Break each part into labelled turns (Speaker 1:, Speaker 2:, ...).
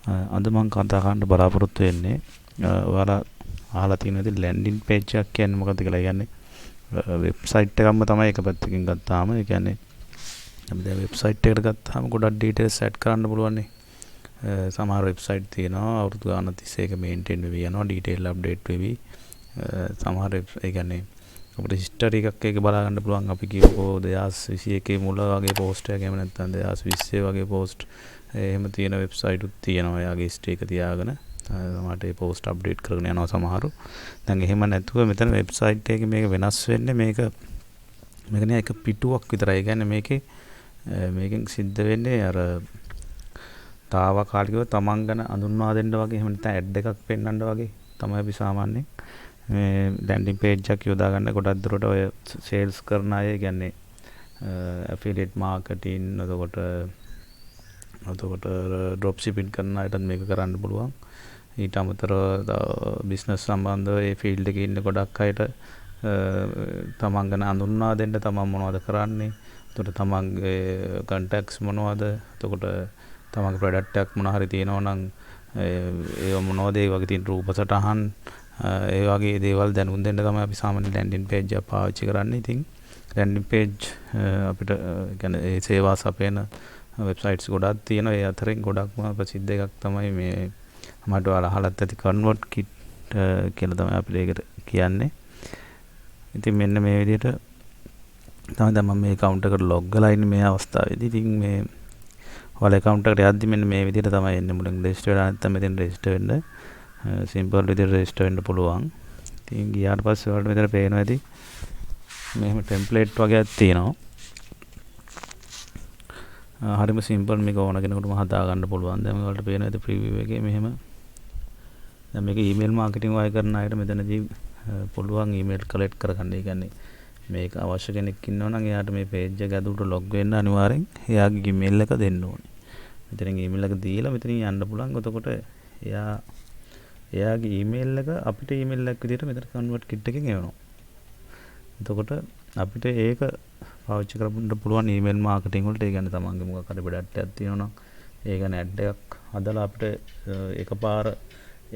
Speaker 1: අද මම කතා කරන්න බලාපොරොත්තු වෙන්නේ ඔයාලා අහලා තියෙන විදිහ ලැන්ඩින් පේජ් එකක් කියන්නේ මොකක්ද කියලා. කියන්නේ වෙබ්සයිට් එකක්ම තමයි එක පැත්තකින් ගත්තාම. ඒ කියන්නේ අපි දැන් වෙබ්සයිට් එකට ගත්තාම ගොඩක් ඩීටේල්ස් ඇඩ් කරන්න පුළුවන් නේ. සමහර වෙබ්සයිට් තියෙනවා අවුරුදු ගානක් තිස්සේ ඒක මේන්ටේන් වෙවි යනවා, ඩීටේල් අප්ඩේට් වෙවි. සමහර ඒ කියන්නේ අපිට හිස්ටරි එකක් ඒක බලා ගන්න පුළුවන්. අපි කියමුකෝ 2021 මුල වගේ පෝස්ට් එකක්, එහෙම නැත්නම් 2020 වගේ පෝස්ට් එහෙම තියෙන වෙබ්සයිට් උත් තියෙනවා. එයාගේ හිස්ටරි එක තියාගෙන සමහරට ඒ පෝස්ට් අප්ඩේට් කරගෙන යනවා සමහරු. දැන් එහෙම නැතුව මෙතන වෙබ්සයිට් එකේ මේක වෙනස් වෙන්නේ මේක නේ එක පිටුවක් විතරයි. ඒ කියන්නේ මේකෙන් සිද්ධ වෙන්නේ අර තාවකාලිකව තමන් ගැන අඳුන්වා දෙන්න වගේ, එහෙම නැත්නම් ඇඩ් එකක් පෙන්වන්න වගේ තමයි අපි සාමාන්‍යයෙන් මේ ලැන්ඩින් පේජ් එකක් යොදා ගන්න. ගොඩක් දුරට ඔය සේල්ස් කරන අය, කියන්නේ ඇෆිලියේට් මාකටිං, එතකොට ඩ්‍රොප් ෂිපින් කරන අයටත් මේක කරන්න පුළුවන්. ඊට අමතරව බිස්නස් සම්බන්ධව ඒ ෆීල්ඩ් එකේ ඉන්න ගොඩක් අයට තමන් ගැන අඳුන්වා දෙන්න තමන් මොනවද කරන්නේ, එතකොට තමන්ගේ කන්ටැක්ට්ස් මොනවද, එතකොට තමන්ගේ ප්‍රොඩක්ට් එකක් මොන හරි තියෙනවා නම් ඒව මොනවද, ඒ වගේ තියෙන රූප සටහන්, ඒ වගේ දේවල් දැනුම් දෙන්න තමයි අපි සාමාන්‍ය ලැන්ඩින් පේජ් එක පාවිච්චි කරන්නේ. ඉතින් ලැන්ඩින් පේජ් අපිට කියන්නේ ඒ සේවා සපයන වෙබ්සයිට්ස් ගොඩක් තියෙනවා. ඒ අතරින් ගොඩක්ම ප්‍රසිද්ධ එකක් තමයි මේ මට ඔයාලා අහලත් ඇති Convertkit කියලා තමයි අපිට ඒකට කියන්නේ. ඉතින් මෙන්න මේ විදිහට තමයි දැන් මම මේ account එකට log වෙලා ඉන්නේ මේ අවස්ථාවේදී. ඉතින් මේ ඔයාලා account එකට යද්දි මෙන්න මේ විදිහට තමයි එන්නේ. මුලින් register වෙලා නැත්නම් මෙතෙන් register වෙන්න simple විදිහට register වෙන්න පුළුවන්. ඉතින් ගියාට පස්සේ ඔයාලට මෙතන පේනවා ඇති මෙහෙම template වගේක් තියෙනවා. හරිම සිම්පල්, මේක ඕන කෙනෙකුටම හදා ගන්න පුළුවන්. දැන් ඔයාලට පේනවා ඇති preview එකේ මෙහෙම. දැන් මේක email marketing වගේ කරන අයට මෙතනදී පුළුවන් email collect කරගන්න. ඒ කියන්නේ මේක අවශ්‍ය කෙනෙක් ඉන්නවා නම් එයාට මේ page එක ඇතුළට log වෙන්න අනිවාර්යෙන් එයාගේ email එක දෙන්න ඕනේ. මෙතනින් email එක දීලා මෙතනින් යන්න පුළුවන්. එතකොට එයාගේ email එක අපිට email එකක් විදිහට මෙතන Convertkit එකෙන් එවනවා. එතකොට අපිට ඒක පාවිච්චි කරන්න පුළුවන් email marketing වලට. ඒ කියන්නේ තමන්ගේ මොකක් හරි ප්‍රොඩක්ට් එකක් තියෙනවා නම් ඒ ගැන ඇඩ් එකක් හදලා අපිට එකපාර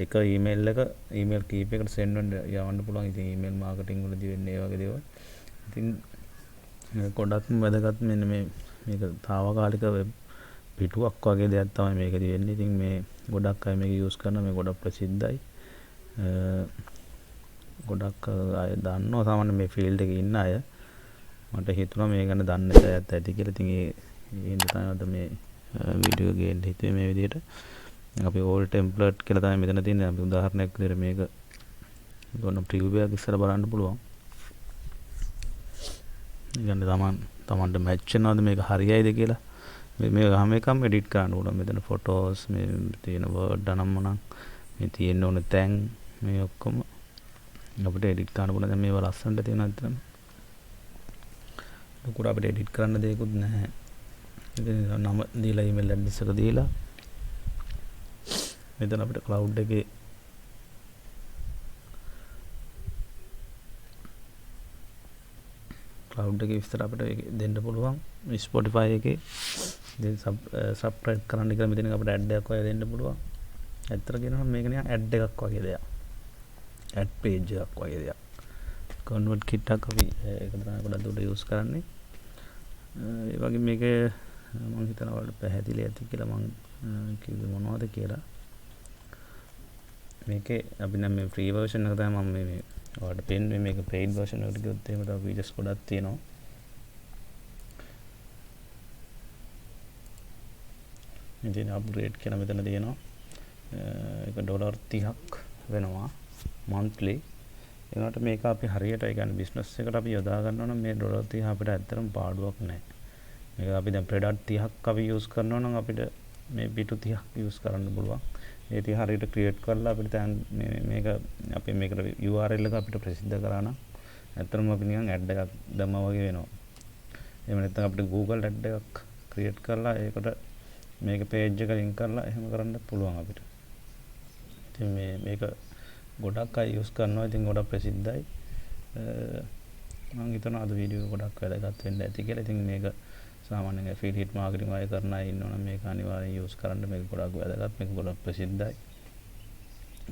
Speaker 1: එක email කීපයකට send වෙන්න යවන්න පුළුවන්. ඉතින් email marketing වලදී වෙන්නේ ඒ වගේ දේවල්. ඉතින් ගොඩක්ම වැදගත් මෙන්න මේක తాවකාලික වෙබ් පිටුවක් වගේ දෙයක් තමයි මේකදී වෙන්නේ. ඉතින් මේ ගොඩක් අය මේක යූස් කරනවා. මේ ගොඩක් ප්‍රසිද්ධයි. ගොඩක් අය දන්නවා සාමාන්‍ය මේ ෆීල්ඩ් එකේ ඉන්න අය. මට හිතුණා මේ ගැන දන්න අයත් ඇති කියලා. ඉතින් ඒ හින්දා තමයි අද මේ වීඩියෝ එක ගේන්න හිතුවේ මේ විදිහට. අපි all template කියලා තමයි මෙතන තියෙන්නේ. අපි උදාහරණයක් විදිහට මේක ගොන්න preview එකක් ඉස්සර බලන්න පුළුවන්. ඉතින් තමන්ට මැච් වෙනවද, මේක හරියයිද කියලා මේ හැම එකම edit කරන්න පුළුවන්. මෙතන photos, මේ තියෙන word අනම්ම නම් මේ තියෙන්න ඕන තැන්, මේ ඔක්කොම අපිට edit කරන්න පුළුවන්. දැන් මේවා ලස්සනට තියෙනවා අතරම. ලොකුට අපිට edit කරන්න දෙයක්වත් නැහැ. ඉතින් නම දීලා email address එක දීලා මෙතන අපිට cloud එකේ විස්තර අපිට දෙන්න පුළුවන්. Spotify එකේ ඉතින් subscribe කරන්න කියලා මෙතන අපිට ad එකක් වගේ දෙන්න පුළුවන්. ඇත්තට කියනවා නම් මේක නිකන් ad එකක් වගේ දෙයක්. ad page එකක් වගේ දෙයක්. Convertkit එකක් අපි ඒක තමයි ගොඩක් දුරට use කරන්නේ. ඒ වගේ මේක මම හිතනවා ඔයාලට පැහැදිලි ඇති කියලා. මම කිව්වේ මොනවද කියලා. මේකේ අපි නම් මේ free version එක තමයි මම මේ ඔයාලට පෙන්වන්නේ. මේක paid version එකට ගියොත් එහෙම තව features ගොඩක් තියෙනවා. ඉතින් අප්ග්‍රේඩ් කියලා මෙතන තියෙනවා. ඒක $30ක් වෙනවා monthly. ඒකට මේක අපි හරියට ඒ කියන්නේ බිස්නස් එකට අපි යොදා ගන්නවා නම් මේ $30 අපිට ඇත්තටම පාඩුවක් නැහැ. මේක අපි දැන් ප්‍රොඩක්ට් 30ක් අපි යූස් කරනවා නම් අපිට මේ පිටු 30ක් යූස් කරන්න පුළුවන්. ඒ 30 හරියට ක්‍රියේට් කරලා අපිට දැන් මේක අපි මේකට URL එක අපිට ප්‍රසිද්ධ කරා නම් ඇත්තටම අපි නිකන් ඇඩ් එකක් දැම්මා වගේ වෙනවා. එහෙම නැත්නම් අපිට Google ඇඩ් එකක් ක්‍රියේට් කරලා ඒකට මේක page එක link කරලා එහෙම කරන්න පුළුවන් අපිට. ඉතින් මේක ගොඩක් අය යූස් කරනවා. ඉතින් ගොඩක් ප්‍රසිද්ධයි. මම හිතනවා අද වීඩියෝ එක ගොඩක් වැදගත් වෙන්න ඇති කියලා. ඉතින් මේක සාමාන්‍යයෙන් affiliate marketing වගේ කරන අය ඉන්නවනම් මේක අනිවාර්යෙන් use කරන්න. මේක ගොඩක් වැදගත්. මේක ගොඩක් ප්‍රසිද්ධයි.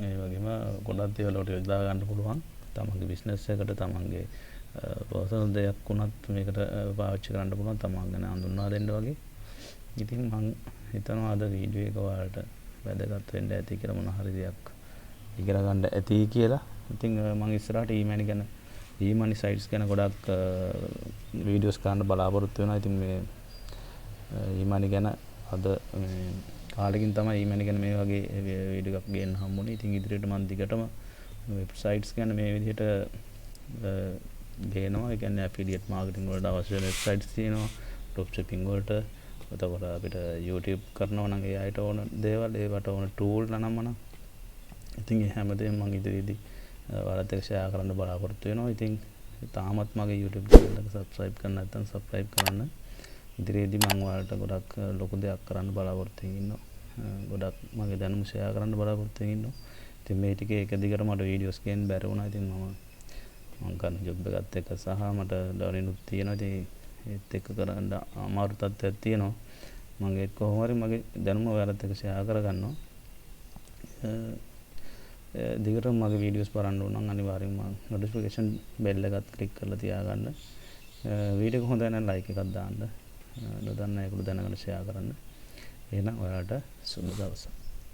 Speaker 1: ඒ වගේම ගොඩක් දේවල් වලට යොදා ගන්න පුළුවන්. තමන්ගේ business එකට තමන්ගේ personal දෙයක් වුණත් මේකට පාවිච්චි කරන්න පුළුවන්. තමන් ගැන හඳුන්වා දෙන්න වගේ. ඉතින් මම හිතනවා අද වීඩියෝ එක ඔයාලට වැදගත් වෙන්න ඇති කියලා මොන හරි දෙයක් ඉගෙන ගන්න ඇති කියලා. ඉතින් මම ඉස්සරහට ඊමැනි ගැන ඊමැනි සයිට්ස් ගැන ගොඩක් වීඩියෝස් කරන්න බලාපොරොත්තු වෙනවා. ඉතින් මේ ඊමැනි ගැන අද මේ කාලෙකින් තමයි ඊමැනි ගැන මේ වගේ වීඩියෝ එකක් ගේන්න හම්බුනේ. ඉතින් ඉදිරියට මම දිගටම වෙබ්සයිට්ස් ගැන මේ විදිහට ගේනවා. ඒ කියන්නේ affiliate marketing වලට අවශ්‍ය වෙබ්සයිට්ස් තියෙනවා. drop shipping වලට එතකොට අපිට YouTube කරනවා නම් ඒ අයට ඕන දේවල් ඒවට ඕන tool නම්මන. ඉතින් ඒ හැමදේම මම ඉදිරියේදී ඔයාලත් එක්ක share කරන්න බලාපොරොත්තු වෙනවා. ඉතින් තාමත් මගේ YouTube channel එක subscribe කරන්න නැත්නම් subscribe කරන්න. ඉදිරියේදී මම ඔයාලට ගොඩක් ලොකු දෙයක් කරන්න බලාපොරොත්තු ඉන්නවා. ගොඩක් මගේ දැනුම share කරන්න බලාපොරොත්තු ඉන්නවා. ඉතින් මේ ටිකේ එක දිගට මට වීඩියෝස් ගේන්න බැරි වුණා. ඉතින් මම කරන ජොබ් එකත් එක්ක සහ මට ඩරිනුත් තියෙනවා. ඉතින් ඒත් එක්ක කරන්න අමාරු තත්ත්වයක් තියෙනවා. මම ඒක කොහොම හරි මගේ දැනුම ඔයාලත් එක්ක share කරගන්නවා. දිගටම මගේ වීඩියෝස් බලන්න ඕන නම් අනිවාර්යෙන්ම notification bell එකත් click කරලා තියාගන්න. වීඩියෝ එක හොඳ නම් like එකක් දාන්න. නොදන්න අයෙකුට දැනගන්න share කරන්න. එහෙනම් ඔයාලට සුබ දවසක්.